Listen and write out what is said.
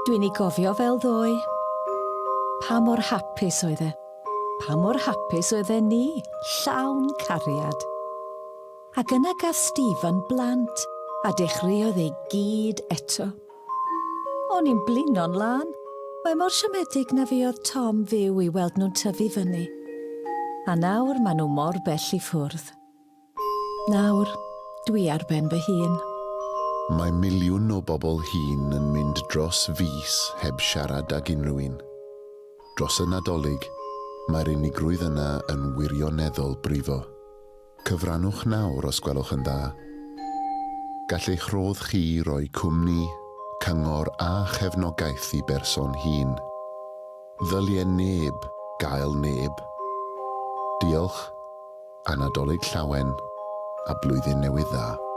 Dwi'n ei gofio fel ddoe. Pa mor hapus oedd e. Pa mor hapus oedd e ni, llawn cariad. Ac yna gath Stephen blant, a dechreuodd ei gyd eto. O'n i'n blino'n lan. Mae mor siomedig na fi oedd Tom fyw i weld nhw'n tyfu fyny. A nawr maen nhw mor bell i ffwrdd. Nawr, dwi ar ben fy hun. Mae miliwn o bobl hŷn yn mynd dros fis heb siarad ag unrhyw un. Dros y Nadolig, mae'r unigrwydd yna yn wirioneddol brifo. Cyfrannwch nawr os gwelwch yn dda. Gall eich rodd chi roi cwmni, cyngor a chefnogaeth i berson hŷn. Ddylie neb gael neb. Diolch, a Nadolig llawen, a blwyddyn newydd dda.